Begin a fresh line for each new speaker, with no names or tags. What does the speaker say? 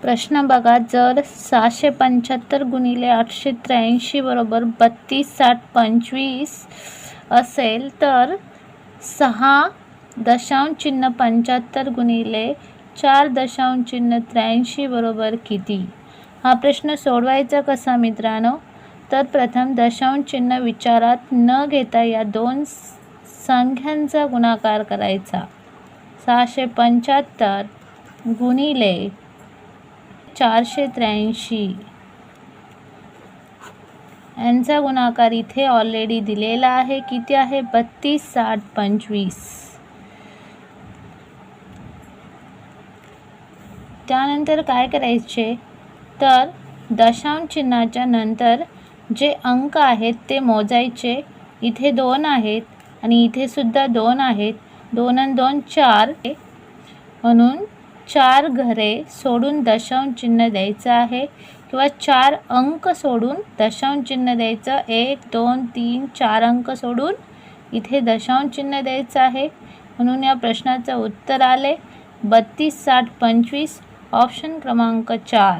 प्रश्न बघा, जर 675 गुणिले 883 बरोबर 32, 60, 25 असेल तर 6.75 गुणिले 4.83 बरोबर किती? हा प्रश्न सोडवायचा कसा मित्रांनो? तर प्रथम दशांश चिन्ह विचारात न घेता या दोन संख्यांचा गुणाकार करायचा. 675 गुणिले 483 यांचा गुणाकार इथे ऑलरेडी दिलेला आहे. किती आहे? 32, 60, 25. त्यानंतर काय करायचे, तर दशांश चिन्हाच्या नंतर जे अंक आहेत ते मोजायचे. इथे 2 आहेत आणि इथे सुद्धा 2 आहेत. 2 आणि 2 4, म्हणून 4 घरे सोडून दशांश चिन्ह द्यायचं आहे किंवा 4 अंक सोडून दशांश चिन्ह द्यायचं. 1, 2, 3, 4 अंक सोडून इथे दशांश चिन्ह द्यायचं आहे. म्हणून या प्रश्नाचं उत्तर आले 32, 60, 25, ऑप्शन क्रमांक 4.